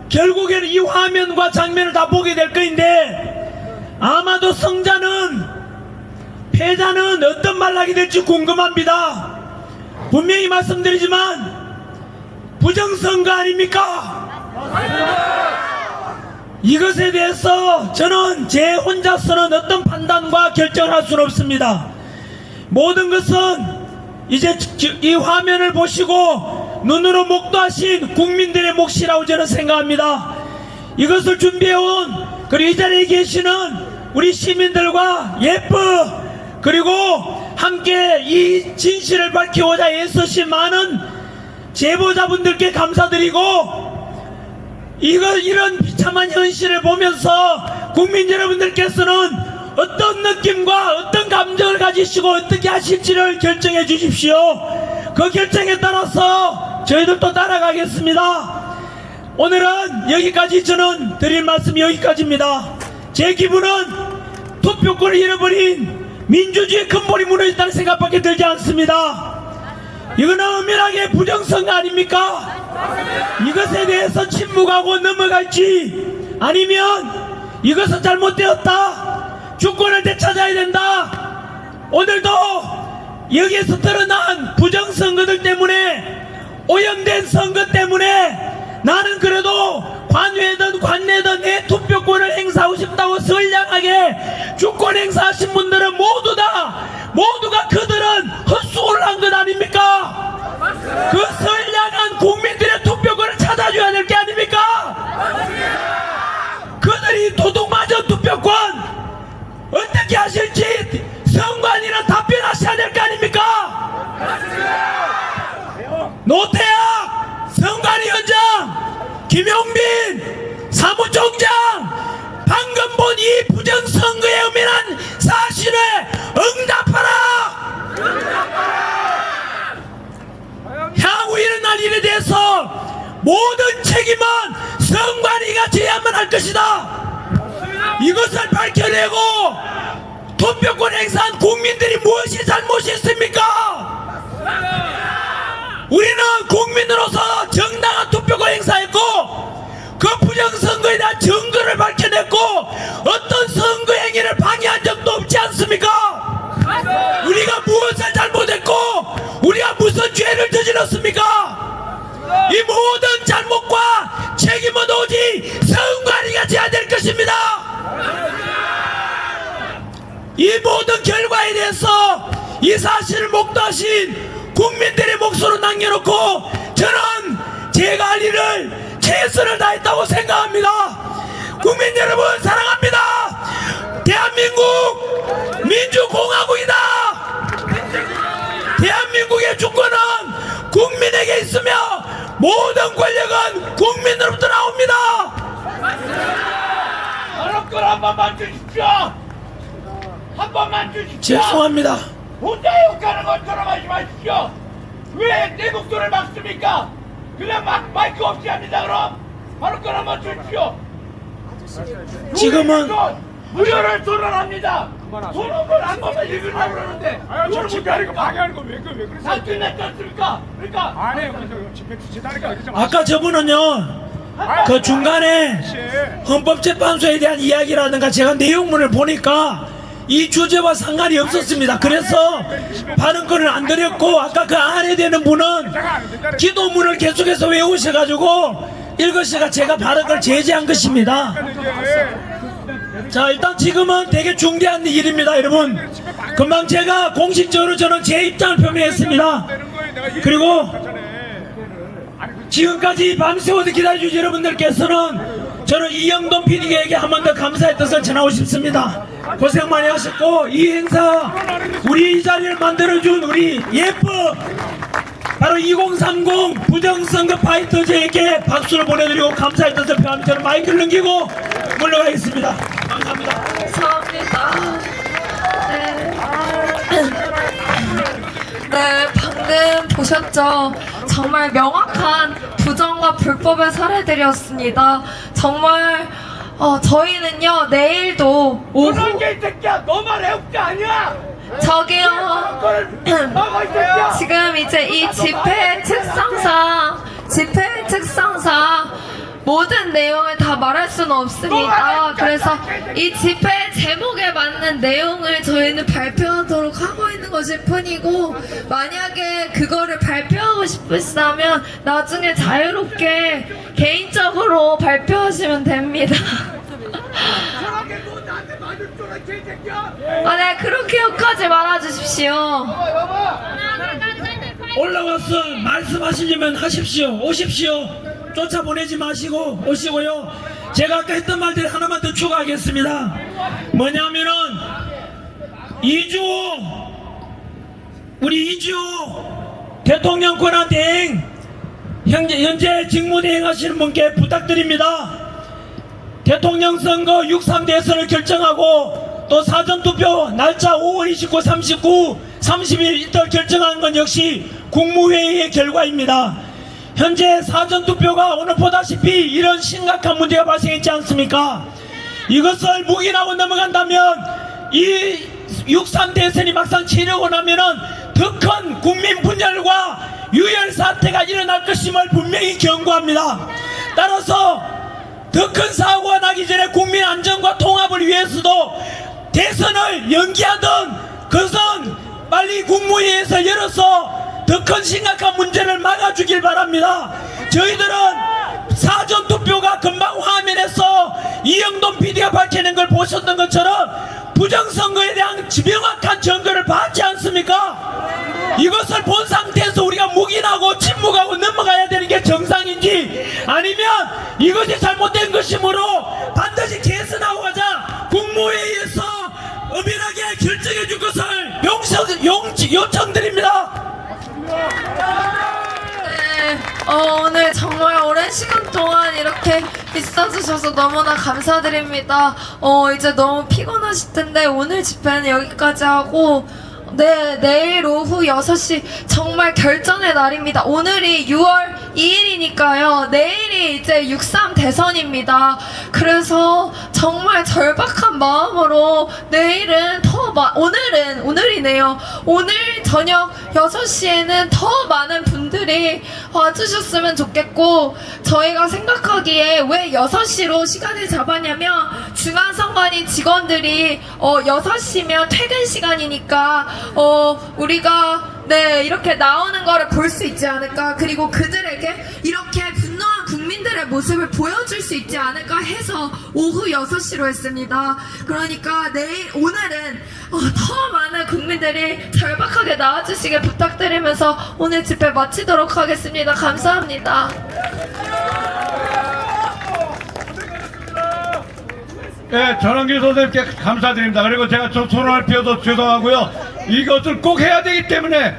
결국에는 이 화면과 장면을 다 보게 될 거인데, 아마도 승자는 패자는 어떤 말락이 될지 궁금합니다. 분명히 말씀드리지만 부정선거 아닙니까? 이것에 대해서 저는 제 혼자서는 어떤 판단과 결정을 할 수는 없습니다. 모든 것은 이제 이 화면을 보시고 눈으로 목도하신 국민들의 몫이라고 저는 생각합니다. 이것을 준비해온, 그리고 이 자리에 계시는 우리 시민들과 그리고 함께 이 진실을 밝히고자 애쓰신 많은 제보자분들께 감사드리고, 이런 비참한 현실을 보면서 국민 여러분들께서는 어떤 느낌과 어떤 감정을 가지시고 어떻게 하실지를 결정해 주십시오. 그 결정에 따라서 저희들도 따라가겠습니다. 오늘은 여기까지, 저는 드릴 말씀이 여기까지입니다. 제 기분은 투표권을 잃어버린 민주주의 근본이 무너졌다는 생각밖에 들지 않습니다. 이거는 엄연하게 부정선거 아닙니까? 이것에 대해서 침묵하고 넘어갈지, 아니면 이것은 잘못되었다, 주권을 되찾아야 된다, 오늘도 여기에서 드러난 부정선거들 때문에, 오염된 선거 때문에 나는 그래도 관외든 관내든 내 투표권을 행사하고 싶다고 선량하게 주권 행사하신 분들은 모두가 그들은 헛수고를 한 것 아닙니까? 그 선량한 국민들의 투표권을 찾아줘야 될 게 아닙니까? 그들이 도둑맞은 투표권 어떻게 하실지 선관위는 답변하셔야 될 거 아닙니까? 노태악 선관위원장, 김용빈 사무총장, 방금 본 이 부정선거에 엄연한 사실에 응답하라! 향후 일어날 일에 대해서 모든 책임은 선관위가 져야만 할 것이다. 이것을 밝혀내고 투표권 행사한 국민들이 무엇이 잘못했습니까? 우리는 국민으로서 정당한 투표권 행사했고 그 부정선거에 대한 증거를 밝혀냈고 어떤 선거 행위를 방해한 적도 없지 않습니까? 우리가 무엇을 잘못했고 우리가 무슨 죄를 저질렀습니까? 이 모든 잘못과 책임은 오직 선관위가 져야 될 것입니다. 이 모든 결과에 대해서 이 사실을 목도하신 국민들의 몫으로 남겨놓고 저는 제가 할 일을 최선을 다했다고 생각합니다. 국민 여러분 사랑합니다. 대한민국 민주공화국이다. 대한민국의 주권은 국민에게 있으며 모든 권력은 국민으로부터 나옵니다. 여러분 한 번만 주십시오. 한 번만 주십시오. 죄송합니다. 혼자 욕하는 것처럼 하지 마십시오. 왜 내 목소리를 막습니까? 그냥 막 마이크 없이 합니다. 그럼 바로 건 한번 주십시오. 지금은 무효를 선언합니다. 선언을 한 번만 읽으려고 그러는데 저 집회하는 거 방해하는 거 왜 그래? 다 끝났지 않습니까? 그러니까 안 해요. 집회 주최다니까 아까 저분은요 그 중간에 헌법재판소에 대한 이야기라든가 제가 내용문을 보니까 이 주제와 상관이 없었습니다. 그래서 발언권을 안 드렸고 아까 그 안에 되는 분은 기도문을 계속해서 외우셔가지고 읽으시가 제가 발언을 제지한 것입니다. 자, 일단 지금은 되게 중대한 일입니다. 여러분, 금방 제가 공식적으로 저는 제 입장을 표명했습니다. 그리고 지금까지 밤새워서 기다려주신 여러분들께서는 저는 이영돈 PD에게 한 번 더 감사의 뜻을 전하고 싶습니다. 고생 많이 하셨고 이 행사 우리 이 자리를 만들어준 우리 예뻐 바로 2030 부정선거 파이터즈에게 박수를 보내드리고 감사의 뜻을 표하며 저는 마이크를 넘기고 물러가겠습니다. 감사합니다. 감사합니다. 네, 방금 보셨죠? 정말 명확한 부정과 불법의 사례들이었습니다. 정말 저희는요 내일도 오후 그런 게 이 새끼야. 너만 애국자 아니야. 저기요 지금 이제 이 집회 특성상 모든 내용을 다 말할 수는 없습니다. 그래서 이 집회 제목에 맞는 내용을 저희는 발표하도록 하고 있는 것일 뿐이고 만약에 그거를 발표하고 싶으시다면 나중에 자유롭게 개인적으로 발표하시면 됩니다. 네, 그렇게 욕하지 말아주십시오. 올라와서 말씀하시려면 하십시오. 오십시오. 쫓아보내지 마시고 오시고요. 제가 아까 했던 말들 하나만 더 추가하겠습니다. 뭐냐면은 우리 이주호 대통령 권한 대행 현재 직무대행 하시는 분께 부탁드립니다. 대통령 선거 6.3 대선을 결정하고 또 사전투표 날짜 5월 29, 39, 30일 이틀 결정한 건 역시 국무회의의 결과입니다. 현재 사전투표가 오늘 보다시피 이런 심각한 문제가 발생했지 않습니까? 이것을 묵인하고 넘어간다면 이 6.3 대선이 막상 치르고 나면은 더 큰 국민 분열과 유혈 사태가 일어날 것임을 분명히 경고합니다. 따라서 더 큰 사고가 나기 전에 국민 안전과 통합을 위해서도 대선을 연기하든 그것은 빨리 국무회의에서 열어서 더 큰 심각한 문제를 막아주길 바랍니다. 저희들은 사전투표가 금방 화면에서 이영돈 PD가 밝히는 걸 보셨던 것처럼 부정선거에 대한 명확한 증거를 받지 않습니까? 이것을 본 상태에서 우리가 묵인하고 침묵하고 넘어가야 되는 게 정상인지 아니면 이것이 잘못된 것이므로 반드시 개선하고 가자 국무회의에서 엄연하게 결정해 줄 것을 요청드립니다. 네, 오늘 정말 오랜 시간 동안 이렇게 있어주셔서 너무나 감사드립니다. 이제 너무 피곤하실 텐데 오늘 집회는 여기까지 하고 네, 내일 오후 6시 정말 결전의 날입니다. 오늘이 6월 2일이니까요. 내일이 이제 6.3 대선입니다. 그래서 정말 절박한 마음으로 내일은 오늘이네요. 오늘 저녁 6시에는 더 많은 분들이 와주셨으면 좋겠고 저희가 생각하기에 왜 6시로 시간을 잡았냐면 중앙선관위 직원들이 6시면 퇴근 시간이니까 우리가 이렇게 나오는 거를 볼 수 있지 않을까 그리고 그들에게 이렇게 분노한 국민들의 모습을 보여줄 수 있지 않을까 해서 오후 6시로 했습니다. 그러니까 오늘은 더 많은 국민들이 절박하게 나와주시길 부탁드리면서 오늘 집회 마치도록 하겠습니다. 감사합니다. 네, 전원기 선생님께 감사드립니다. 그리고 제가 좀 손을 피워서 죄송하고요. 이것을 꼭 해야 되기 때문에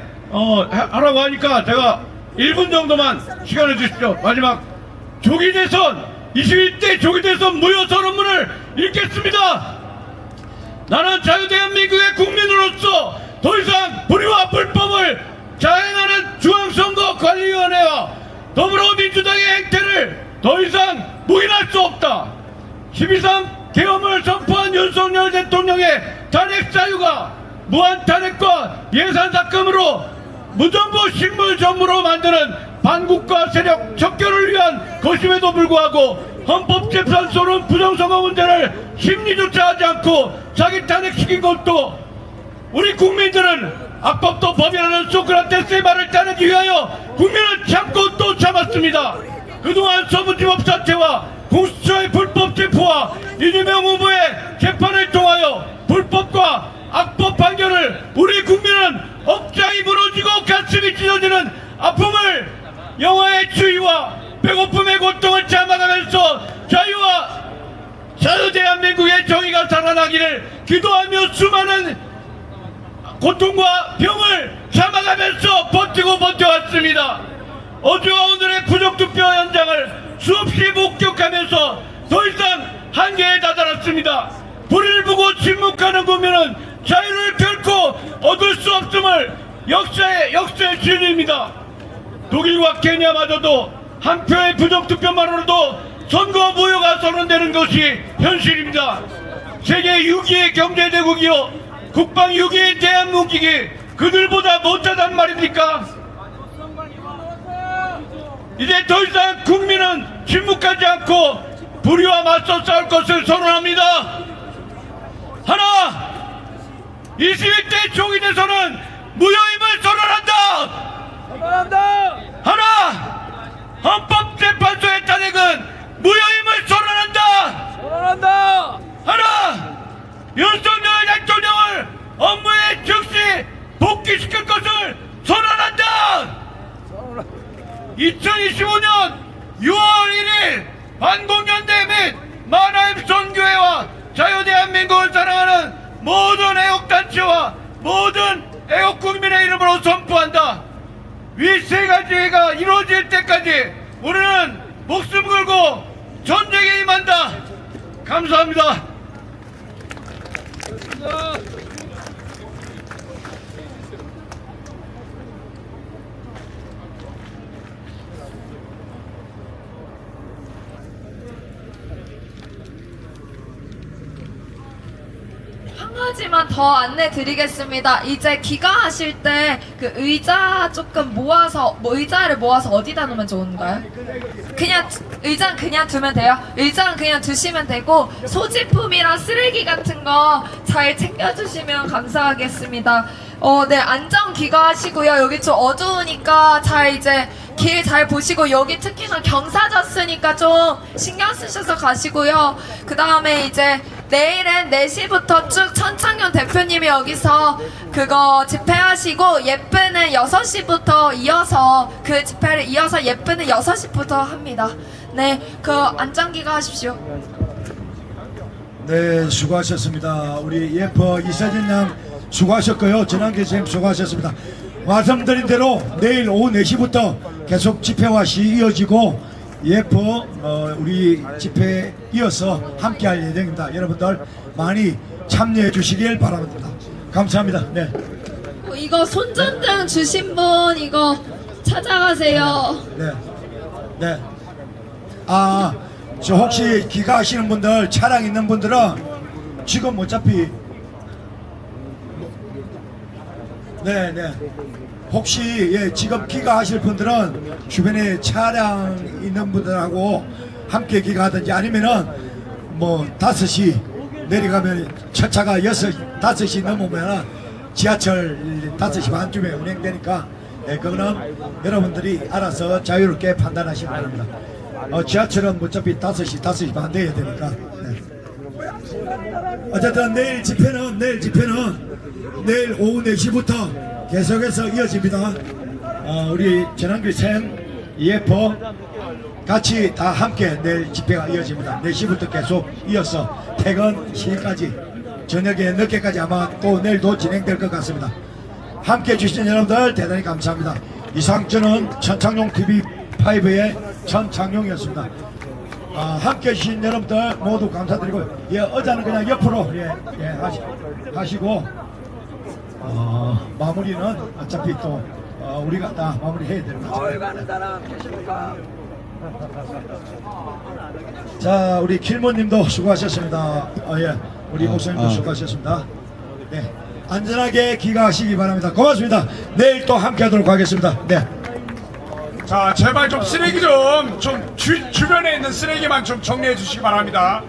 하라고 하니까 제가 1분 정도만 시간을 주십시오. 마지막 조기대선 21대 조기대선 무효 선언문을 읽겠습니다. 나는 자유대한민국의 국민으로서 더 이상 불의와 불법을 자행하는 중앙선거관리위원회와 더불어민주당의 행태를 더 이상 묵인할 수 없다. 12.3 계엄을 선포한 윤석열 대통령의 탄핵 사유가 무한 탄핵과 예산 삭감으로 무정부 식물 전무로 만드는 반국가 세력 척결을 위한 것임에도 불구하고 헌법재판소는 부정선거 문제를 심리조차 하지 않고 자기 탄핵시킨 것도 우리 국민들은 악법도 법이라는 소크라테스의 말을 따르기 위하여 국민은 참고 또 참았습니다. 그동안 서부지법 사태와 공수처의 불법 체포와 이재명 후보의 재판을 통하여 불법과 악법 판결을 우리 국민은 억장이 무너지고 가슴이 찢어지는 아픔을 영화의 추위와 배고픔의 고통을 참아가면서 자유대한민국의 정의가 살아나기를 기도하며 수많은 고통과 병을 참아가면서 버텨왔습니다. 어제와 오늘의 부정투표 현장을 수없이 목격하면서 더 이상 한계에 다다랐습니다. 불의를 보고 침묵하는 국민은 자유를 결코 얻을 수 없음을 역사의 진리입니다. 독일과 케냐마저도 한 표의 부정투표만으로도 선거 무효가 선언되는 것이 현실입니다. 세계 6위의 경제대국이요 국방 6위의 대한민국이 그들보다 못하단 말입니까? 이제 더 이상 국민은 침묵하지 않고 불의와 맞서 싸울 것을 선언합니다. 하나, 21대 조기대선은 무효임을 선언한다. 하나, 헌법재판소의 탄핵은 무효임을 선언한다. 하나, 윤석열 대통령을 업무에 즉시 복귀시킬 것을 선언한다. 2025년 6월 1일 반공연대 및 만화입 선교회와 자유대한민국을 사랑하는 모든 애국단체와 모든 애국국민의 이름으로 선포한다. 이 세 가지가 이루어질 때까지 우리는 목숨 걸고 전쟁에 임한다. 감사합니다. 한 가지만 더 안내 드리겠습니다. 이제 귀가하실 때 그 의자 조금 모아서, 의자를 모아서 어디다 놓으면 좋은가요? 그냥, 의자는 그냥 두면 돼요? 의자는 그냥 두시면 되고, 소지품이랑 쓰레기 같은 거 잘 챙겨주시면 감사하겠습니다. 네, 안전 귀가하시고요. 여기 좀 어두우니까 잘 이제 길 잘 보시고, 여기 특히나 경사졌으니까 좀 신경 쓰셔서 가시고요. 그 다음에 이제 내일은 4시부터 쭉 천창용 대표님이 여기서 그거 집회하시고, 예쁘는 6시부터 이어서 그 집회를 이어서 예쁘는 6시부터 합니다. 네, 그 안전기가 하십시오. 네, 수고하셨습니다. 우리 예뻐 이사진 양 수고하셨고요. 전환기 선생님 수고하셨습니다. 말씀드린 대로 내일 오후 4시부터 계속 집회와 시위 이어지고 예뻐 우리 집회에 이어서 함께할 예정입니다. 여러분들 많이 참여해 주시길 바랍니다. 감사합니다. 네. 이거 손전등 주신 분 이거 찾아가세요. 네. 네. 아, 저 혹시 귀가하시는 분들, 차량 있는 분들은 지금 어차피 네. 혹시 지금 귀가하실 분들은 주변에 차량 있는 분들하고 함께 귀가하든지 아니면은 뭐 5시 내려가면 첫 차가 5시 넘으면 지하철 5시 반쯤에 운행되니까 그거는 여러분들이 알아서 자유롭게 판단하시기 바랍니다. 지하철은 어차피 5시 반 돼야 되니까. 네. 어쨌든 내일 집회는 내일 오후 4시부터 계속해서 이어집니다. 우리 전환규 쌤, 예포 같이 다 함께 내일 집회가 이어집니다. 4시부터 계속 이어서 퇴근 시까지 저녁에 늦게까지 아마 또 내일도 진행될 것 같습니다. 함께 해주신 여러분들 대단히 감사합니다. 이상 저는 천창용 TV5의 천창용이었습니다. 함께 해주신 여러분들 모두 감사드리고 의자는 그냥 옆으로 하시고 마무리는 어차피 또 우리가 다 마무리해야 됩니다. 자, 우리 킬모님도 수고하셨습니다. 우리 목사님도 수고하셨습니다. 네, 안전하게 귀가하시기 바랍니다. 고맙습니다. 내일 또 함께하도록 하겠습니다. 네. 자, 제발 좀 쓰레기 주변에 있는 쓰레기만 좀 정리해 주시기 바랍니다.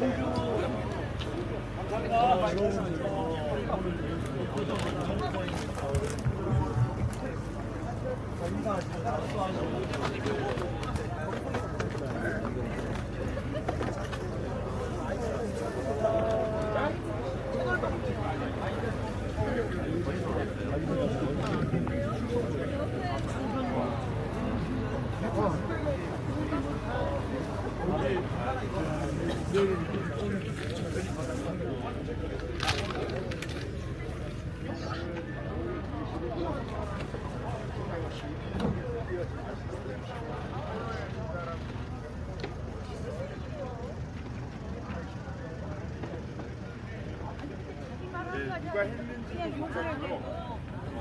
누가 했는지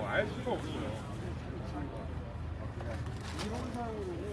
알 수가 없어요. 이론상으로는